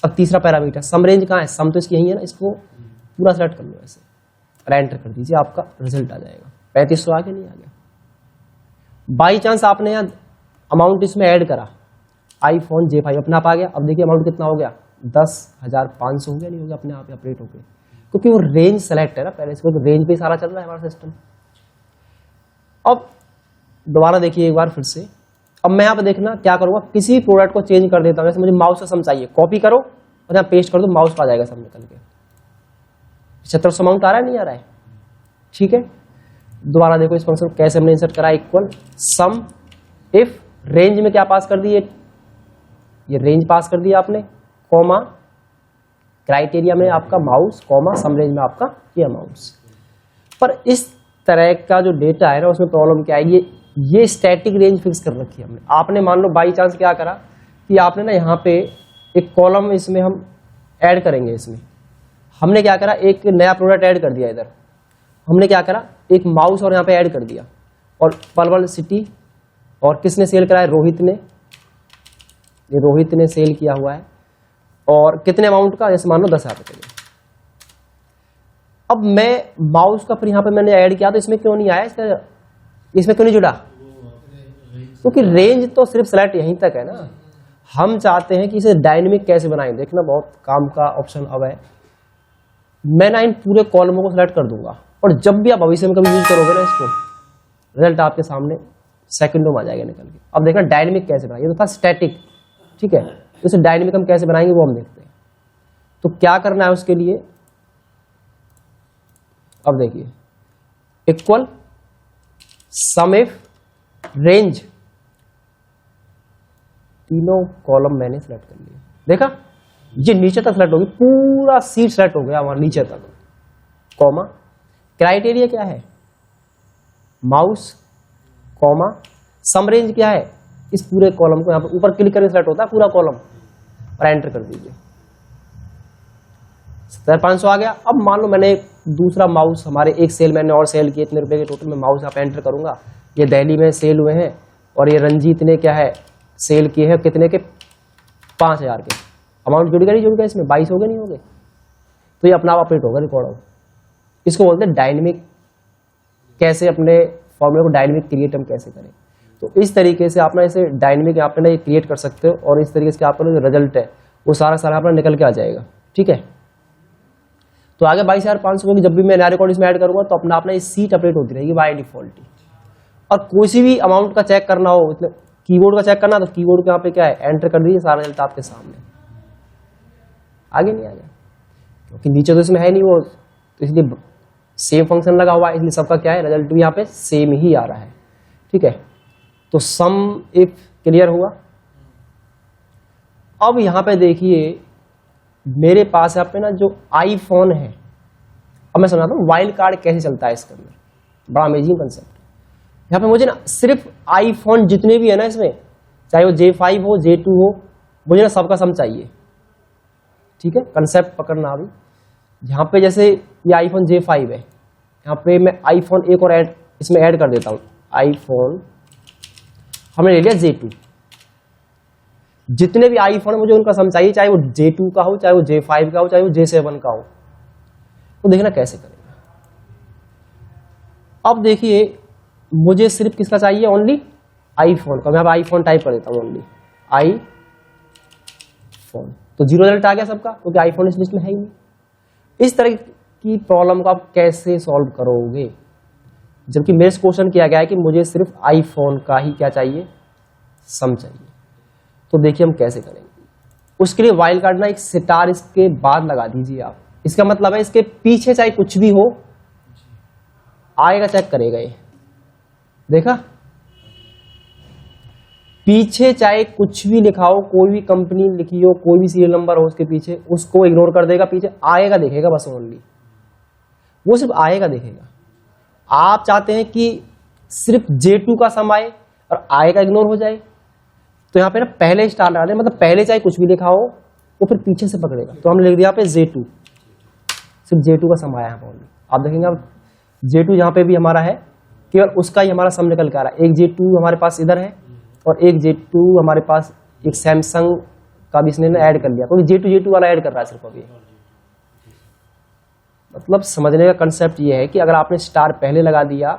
अब तीसरा पैरामीटर सम रेंज कहाँ है, सम तो इसकी यही है ना, इसको पूरा सेलेक्ट कर लो ऐसे और एंटर कर दीजिए, आपका रिजल्ट आ जाएगा। 3500 आगे नहीं आ गया, बाई चांस आपने यहाँ अमाउंट इसमें ऐड करा, iPhone J5 अपने आप आ गया। अब देखिए अमाउंट कितना हो गया, 10,500 हो गया, नहीं हो गया, अपने आप अपडेट हो गया, क्योंकि वो रेंज सेलेक्ट है ना पहले, इसको रेंज पे सारा चल रहा है हमारा सिस्टम। अब दोबारा देखिए एक बार फिर से, अब मैं यहाँ पे देखना क्या करूंगा, किसी भी प्रोडक्ट को चेंज कर देता हूँ, जैसे मुझे माउस का सम चाहिए, कॉपी करो और यहाँ पेस्ट कर दो, माउस का आ जाएगा सब निकल के। 7500 अमाउंट आ रहा है, नहीं आ रहा है, ठीक है। दोबारा देखो इस फंक्शन को कैसे हमने इंसर्ट करा, इक्वल सम इफ, रेंज में क्या पास कर दिए, ये रेंज पास कर दिया आपने, कॉमा, क्राइटेरिया में आपका माउस, कॉमा, सम रेंज में आपका ये अमाउंट्स। पर इस तरह का जो डेटा है ना उसमें प्रॉब्लम क्या है, ये स्टैटिक रेंज फिक्स कर रखी है हमने। आपने मान लो बाई चांस क्या करा कि आपने ना यहाँ पे एक कॉलम इसमें हम ऐड करेंगे, इसमें हमने क्या करा, एक नया प्रोडक्ट ऐड कर दिया, इधर हमने क्या करा, एक माउस और यहाँ पे ऐड कर दिया, और पलवल सिटी, और किसने सेल करा है, रोहित ने, ये रोहित ने सेल किया हुआ है, और कितने अमाउंट का, जैसे मान लो 10,000 रुपये। अब मैं माउस का फिर यहाँ पे मैंने ऐड किया, तो इसमें क्यों नहीं आया, इसमें क्यों नहीं जुड़ा, क्योंकि रेंज तो सिर्फ सेलेक्ट यहीं तक है ना। हम चाहते हैं कि इसे डायनेमिक कैसे बनाएं, देखना बहुत काम का ऑप्शन अब है। मैं ना इन पूरे कॉलमों को सिलेक्ट कर दूंगा, और जब भी आप भविष्य में कभी यूज करोगे ना इसको, रिजल्ट आपके सामने सेकंडों में आ जाएगा निकल के। अब देखना डायनेमिक कैसे बनाएंगे, ये तो था स्टैटिक, ठीक है, इसे डायनेमिक हम कैसे बनाएंगे वो हम देखते हैं। तो क्या करना है उसके लिए, अब देखिए इक्वल सम इफ रेंज, तीनों कॉलम मैंने सेलेक्ट कर लिए, देखा ये नीचे तक सेलेक्ट होगी, पूरा सीट सेलेक्ट हो गया हमारा नीचे तक, कॉमा, क्राइटेरिया क्या है, माउस, कॉमा, सम रेंज क्या है, इस पूरे कॉलम को यहाँ पर ऊपर क्लिक करके सेलेक्ट होता है पूरा कॉलम, और एंटर कर दीजिए, 7500 आ गया। अब मान लो मैंने दूसरा माउस, हमारे एक सेल मैंने और सेल किए, इतने रुपए के टोटल में माउस यहाँ पे एंटर करूंगा, ये दिल्ली में सेल हुए हैं, और ये रंजीत ने क्या है सेल किए हैं, कितने के, 5,000 के, अमाउंट जुड़ गया नहीं जुड़ गया, इसमें 22 हो गए नहीं हो गए, तो ये अपना आप अपडेट होगा, रिकॉर्ड होगा। इसको बोलते हैं डायनेमिक, कैसे अपने फॉर्मूले को डायनेमिक क्रिएट हम कैसे करें। तो इस तरीके से आप ना इसे डायनेमिक आप ना ये क्रिएट कर सकते हो, और इस तरीके से आपका जो रिजल्ट है वो सारा सारा अपना निकल के आ जाएगा, ठीक है। तो आगे 22,500 की जब भी मैं नया रिकॉर्ड इसमें ऐड करूंगा तो अपना ये सीट अपडेट होती रहेगी बाय डिफॉल्ट। और कोई भी अमाउंट का चेक करना हो, कीबोर्ड का चेक करना, तो कीबोर्ड के यहाँ पे क्या है, एंटर कर दीजिए, सारा रिजल्ट आपके सामने, आगे नहीं आ गया, क्योंकि नीचे तो इसमें है नहीं वो, तो इसलिए सेम फंक्शन लगा हुआ है, इसलिए सबका क्या है, रिजल्ट भी यहाँ पे सेम ही आ रहा है, ठीक है। तो सम इफ क्लियर हुआ। अब यहाँ पे देखिए मेरे पास यहाँ पे ना जो आईफोन है, अब मैं समझाता हूँ वाइल्ड कार्ड कैसे चलता है इसके अंदर, बड़ा अमेजिंग कंसेप्ट है। यहाँ पे मुझे ना सिर्फ आईफोन जितने भी है ना इसमें, चाहे वो J5 हो J2 हो, मुझे ना सबका सम चाहिए, ठीक है। कंसेप्ट पकड़ना अभी, यहाँ पे जैसे ये आईफोन J5 है, यहाँ पे मैं आईफोन एक और ऐड इसमें ऐड कर देता हूँ, आईफोन हमने ले लिया J2, जितने भी आईफोन है मुझे उनका सम चाहिए, चाहे वो J2 का हो, चाहे वो J5 का हो, चाहे वो J7 का हो। तो देखना कैसे करेंगे। अब देखिए मुझे सिर्फ किसका चाहिए, ओनली आईफोन का। मैं अब आईफोन टाइप कर देता हूँ, ओनली आईफोन, फोन, तो 0 रिजल्ट आ गया सबका, क्योंकि आईफोन इस लिस्ट में है ही नहीं। इस तरह की प्रॉब्लम को आप कैसे सॉल्व करोगे, जबकि मेरे से क्वेश्चन किया गया है कि मुझे सिर्फ आईफोन का ही क्या चाहिए, सम चाहिए। तो देखिए हम कैसे करेंगे। उसके लिए वाइल्ड कार्ड ना एक स्टार इसके बाद लगा दीजिए आप। इसका मतलब है इसके पीछे चाहे कुछ भी हो आएगा, चेक करेगा ये, देखा, पीछे चाहे कुछ भी लिखा हो, कोई भी कंपनी लिखी हो, कोई भी सीरियल नंबर हो उसके पीछे, उसको इग्नोर कर देगा, पीछे आएगा देखेगा बस, ओनली वो सिर्फ आएगा देखेगा। आप चाहते हैं कि सिर्फ J2 का सम आए और आएगा इग्नोर हो जाए, तो यहाँ पे ना पहले स्टार लगा दें, मतलब पहले चाहे कुछ भी लिखा हो वो फिर पीछे से पकड़ेगा। तो हमने लिख दिया यहाँ पे J2, सिर्फ J2 का सम आया है ओनली। आप देखेंगे अब J2 जहाँ पे भी हमारा है केवल उसका ही हमारा सम निकल के आ रहा है। एक J2 हमारे पास इधर है और एक J2 हमारे पास एक सैमसंग का भी इसने ऐड कर लिया, क्योंकि J2 वाला ऐड कर रहा है सिर्फ अभी। मतलब समझने का कंसेप्ट ये है कि अगर आपने स्टार पहले लगा दिया,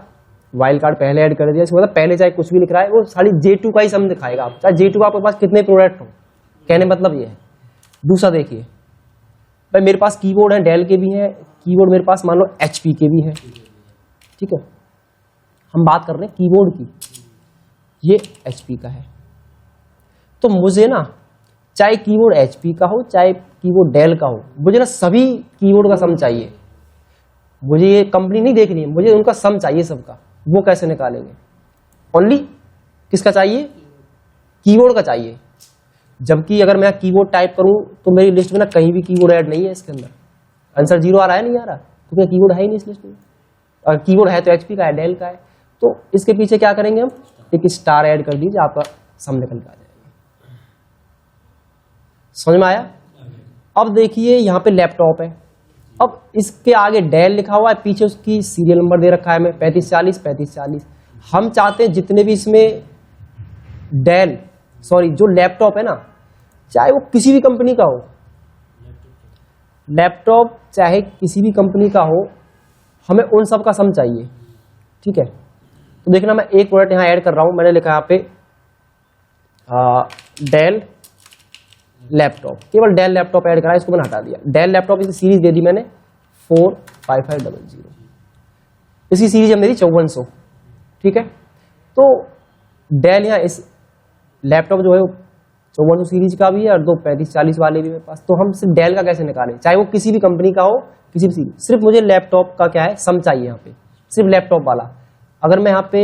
वाइल्ड कार्ड पहले ऐड कर दिया, इसका मतलब पहले चाहे कुछ भी लिख रहा है वो सारी J2 का ही सम दिखाएगा। आप चाहे J2 आपके पास कितने प्रोडक्ट हो, कहने मतलब ये है। दूसरा देखिए भाई, मेरे पास कीबोर्ड है, डेल के भी है कीबोर्ड, मेरे पास मान लो HP के भी है, ठीक है। हम बात कर रहे हैं कीबोर्ड की, ये HP का है, तो मुझे ना चाहे कीबोर्ड HP का हो चाहे कीबोर्ड डेल का हो, मुझे ना सभी कीबोर्ड का सम चाहिए। मुझे ये कंपनी नहीं देखनी है, मुझे उनका सम चाहिए सबका। वो कैसे निकालेंगे, ओनली किसका चाहिए, कीबोर्ड का चाहिए। जबकि अगर मैं कीबोर्ड टाइप करूं तो मेरी लिस्ट में ना कहीं भी कीबोर्ड ऐड नहीं है, इसके अंदर आंसर 0 आ रहा है, नहीं आ रहा, क्योंकि कीबोर्ड है ही नहीं इस लिस्ट में। अगर कीबोर्ड है तो HP का है, डेल का है, तो इसके पीछे क्या करेंगे हम, एक स्टार ऐड कर दीजिए, आपका सम निकल के आ जाएगा। समझ में आया। अब देखिए यहाँ पे लैपटॉप है, अब इसके आगे डेल लिखा हुआ है, पीछे उसकी सीरियल नंबर दे रखा है हमें 3540 3540। हम चाहते हैं जितने भी इसमें डेल जो लैपटॉप है ना, चाहे वो किसी भी कंपनी का हो, लैपटॉप चाहे किसी भी कंपनी का हो, हमें उन सब का सम चाहिए, ठीक है। तो देखना मैं एक प्रोडक्ट यहाँ ऐड कर रहा हूं, मैंने लिखा यहाँ पे डेल लैपटॉप, केवल डेल लैपटॉप ऐड करा, इसको मैंने हटा दिया। डेल लैपटॉप इसकी सीरीज दे दी मैंने 45500, इसकी सीरीज है मेरी 5400, ठीक है। तो डेल यहाँ इस लैपटॉप जो है 5400 सीरीज का भी है और 2 3540 वाले भी मेरे पास। तो हम सिर्फ डेल का कैसे निकालें, चाहे वो किसी भी कंपनी का हो, किसी भी सीरीज, सिर्फ मुझे लैपटॉप का क्या है सम चाहिए यहाँ पे, सिर्फ लैपटॉप वाला। अगर मैं यहाँ पे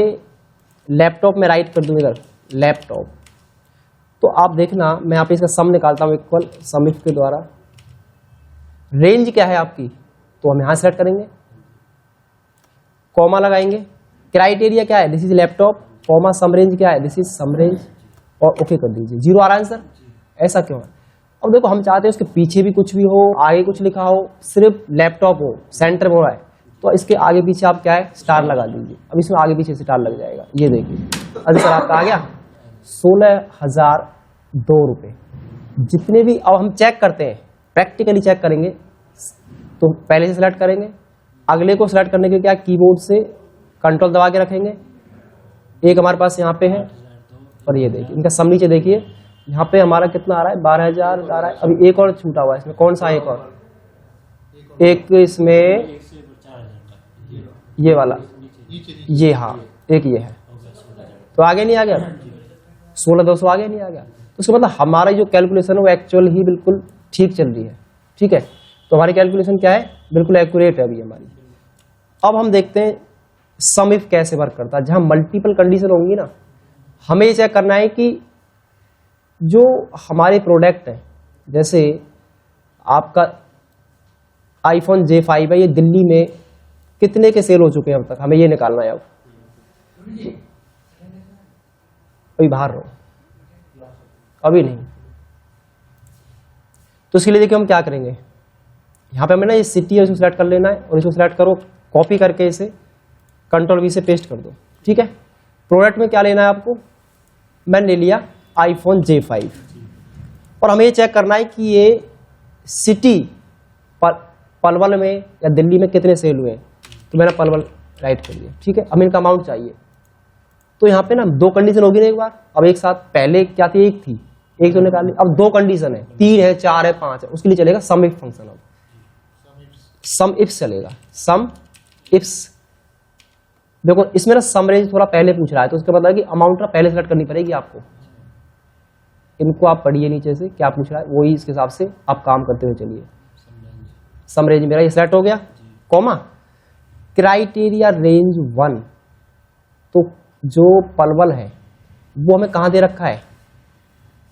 लैपटॉप में राइट कर दूं इधर लैपटॉप, तो आप देखना मैं यहाँ पे इसका सम निकालता हूँ, इक्वल सम इफ के द्वारा। रेंज क्या है आपकी, तो हम यहाँ सेलेक्ट करेंगे, कॉमा लगाएंगे। क्राइटेरिया क्या है, this is laptop, comma sum range क्या है, दिस इज सम रेंज, और ओके कर दीजिए। 0 आ रहा है आंसर, ऐसा क्यों है। अब देखो हम चाहते हैं उसके पीछे भी कुछ भी हो, आगे कुछ लिखा हो, सिर्फ लैपटॉप हो, सेंटर में हो रहा है, तो इसके आगे पीछे आप क्या है स्टार लगा दीजिए। अब इसमें आगे पीछे स्टार लग जाएगा, ये देखिए आंसर आपका आ गया 16,002 रुपये। जितने भी, अब हम चेक करते हैं, प्रैक्टिकली चेक करेंगे, तो पहले से सिलेक्ट करेंगे, अगले को सिलेक्ट करने के क्या कीबोर्ड से कंट्रोल दबा के रखेंगे। एक हमारे पास यहाँ पे है, और ये देखिए इनका सम नीचे देखिए, यहाँ पे हमारा कितना आ रहा है 12,000 आ रहा है। अभी एक और छूटा हुआ है इसमें, कौन सा एक और, एक इसमें ये वाला, ये, हाँ एक ये है, तो आगे नहीं आ गया 16,200 आगे नहीं आ गया। तो उसका मतलब हमारा जो कैलकुलेशन है वो एक्चुअल ही बिल्कुल ठीक चल रही है, ठीक है। तो हमारी कैलकुलेशन क्या है, बिल्कुल एक्यूरेट है अभी हमारी। अब हम देखते हैं सम इफ कैसे वर्क करता है। जहां मल्टीपल कंडीशन होंगी ना, हमें ये चेक करना है कि जो हमारे प्रोडक्ट है, जैसे आपका आईफोन J5 है, ये दिल्ली में कितने के सेल हो चुके हैं अब तक, हमें ये निकालना है। अब अभी बाहर रहो, अभी नहीं। तो इसके लिए देखिए हम क्या करेंगे, यहाँ पे हमें ना ये सिटी है इसको सिलेक्ट कर लेना है, और इसको सिलेक्ट करो, कॉपी करके इसे Ctrl V से पेस्ट कर दो, ठीक है। प्रोडक्ट में क्या लेना है आपको, मैंने ले लिया आईफोन J5, और हमें ये चेक करना है कि ये सिटी पलवल में या दिल्ली में कितने सेल हुए हैं। तो मैंने पलवल राइट कर दिया, ठीक है। हमें इनका अमाउंट चाहिए, तो यहाँ पे ना 2 कंडीशन होगी ना एक बार। अब एक साथ, पहले क्या थी, एक थी एक तो निकाल ली। अब दो कंडीशन है, 3 है, 4 है, 5 है, उसके लिए चलेगा सम इफ फंक्शन। अब सम इफ चलेगा, सम इफ्स। देखो इसमें ना सम रेंज थोड़ा पहले पूछ रहा है, तो उसका मतलब है कि अमाउंट ना पहले सेलेक्ट करनी पड़ेगी आपको। इनको आप पढ़िए नीचे से क्या पूछ रहा है, वही इसके हिसाब से आप काम करते हुए चलिए। सम रेंज मेरा ये सेलेक्ट हो गया, कॉमा क्राइटेरिया रेंज 1। तो जो पलवल है वो हमें कहाँ दे रखा है,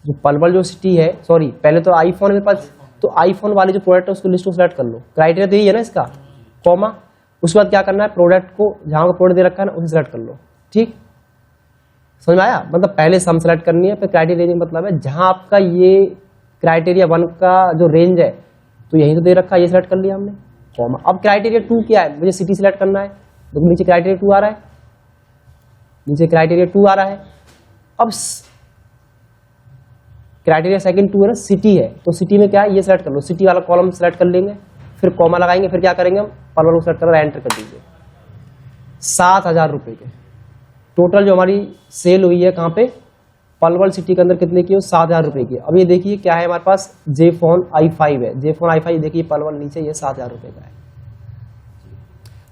जो पलवल जो सिटी है, सॉरी पहले तो आईफोन मेरे पास, तो आईफोन वाले जो प्रोडक्ट है उसको लिस्ट को सेलेक्ट कर लो। क्राइटेरिया तो यही है ना इसका, कॉमा उसके बाद क्या करना है, प्रोडक्ट को जहां का प्रोडक्ट दे रखा है ना उसे सेलेक्ट कर लो। ठीक, समझ में आया? मतलब पहले सम सेलेक्ट करनी है, फिर क्राइटेरिया रेंज मतलब है जहां आपका ये क्राइटेरिया 1 का जो रेंज है तो यही तो दे रखा है, ये सेलेक्ट कर लिया हमने, कॉमा। अब क्राइटेरिया 2 क्या है, मुझे सिटी सेलेक्ट करना है, तो नीचे क्राइटेरिया 2 आ रहा है, नीचे क्राइटेरिया 2 आ रहा है। अब क्राइटेरिया सेकंड 2 है ना, सिटी है, तो सिटी में क्या है ये सेलेक्ट कर लो, सिटी वाला कॉलम सेलेक्ट कर लेंगे, फिर कॉमा लगाएंगे, फिर क्या करेंगे हम, पलवल को सेलेक्ट कर एंटर कर दीजिए। 7,000 रुपए के टोटल जो हमारी सेल हुई है, कहाँ पे, पलवल सिटी के अंदर कितने की हो, 7,000 रुपए की। अब ये देखिए क्या है हमारे पास, जे फोन i5 है, जे फोन i5 देखिए पलवल नीचे ये 7,000 रुपए का है।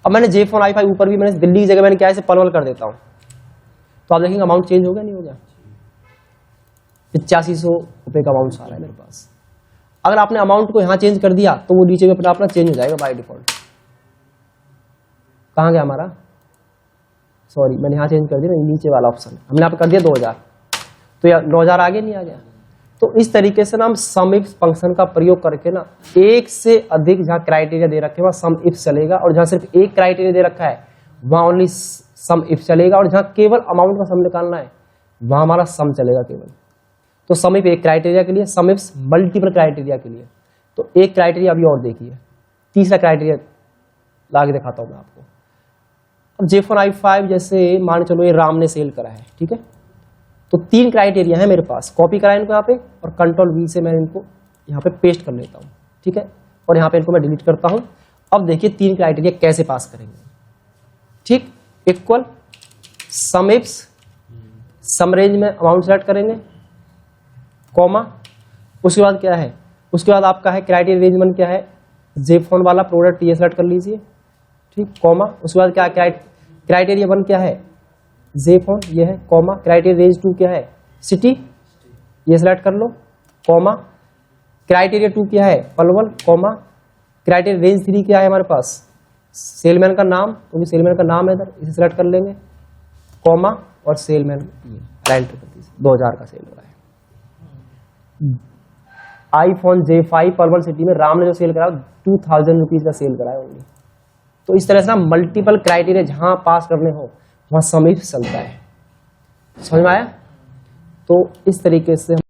अब मैंने जे फोन i5 ऊपर भी मैंने दिल्ली की जगह मैंने क्या है इसे पलवल कर देता हूं, तो आप देखेंगे अमाउंट चेंज हो गया नहीं हो गया, 8500 रुपए का अमाउंट आ रहा है मेरे पास। अगर आपने अमाउंट को यहां चेंज कर दिया तो वो नीचे में अपना चेंज हो जाएगा बाय डिफॉल्ट। कहां गया हमारा, सॉरी मैंने यहां चेंज कर दिया ना, नीचे वाला ऑप्शन हमने यहाँ पे कर दिया 2000, तो यार 9000 आगे नहीं आ गया। तो इस तरीके से ना हम सम इफ फंक्शन का प्रयोग करके ना एक से अधिक जहां क्राइटेरिया दे रखे वहां सम इफ चलेगा, और जहां सिर्फ एक क्राइटेरिया दे रखा है वहां ओनली सम इफ चलेगा, और जहां केवल अमाउंट का सम निकालना है वहां हमारा सम चलेगा केवल। तो सम इफ एक क्राइटेरिया के लिए, सम इफ मल्टीपल क्राइटेरिया के लिए। तो एक क्राइटेरिया अभी और देखिए, तीसरा क्राइटेरिया ला के दिखाता हूं मैं आपको। अब जे फोन i5 जैसे मान चलो ये राम ने सेल करा है, ठीक है, तो 3 क्राइटेरिया है मेरे पास, कॉपी करा इनको यहाँ पे, और कंट्रोल V से मैं इनको यहाँ पे पेस्ट कर लेता हूँ, ठीक है, और यहाँ पे इनको मैं डिलीट करता हूँ। अब देखिए 3 क्राइटेरिया कैसे पास करेंगे, ठीक, इक्वल सम इफ्स, सम रेंज में अमाउंट सेलेक्ट करेंगे, कॉमा, उसके बाद क्या है, उसके बाद आपका है क्राइटेरिया रेंज 1 क्या है, जे फोन वाला प्रोडक्ट ये सेलेक्ट कर लीजिए, ठीक, कॉमा, उसके बाद क्या है, क्राइटेरिया 1 क्या है, जे फोन ये है, कॉमा, क्राइटेरिया रेंज 2 क्या है, सिटी ये सेलेक्ट कर लो, कॉमा, क्राइटेरिया 2 क्या है, पलवल, कॉमा, क्राइटेरिया रेंज 3 क्या है हमारे पास, सेलमैन का नाम, क्योंकि सेलमैन का नाम है इधर, इसे सेलेक्ट कर लेंगे, कॉमा, और सेलमैन एंटर कर दीजिए, 2000 का सेल हुआ है। आईफोन J5 पलवल सिटी में राम ने जो सेल करा 2000 रुपीज का सेल करा है ओनली। तो इस तरह से ना मल्टीपल क्राइटेरिया जहां पास करने हो वहां सम इफ चलता है, समझ में आया? तो इस तरीके से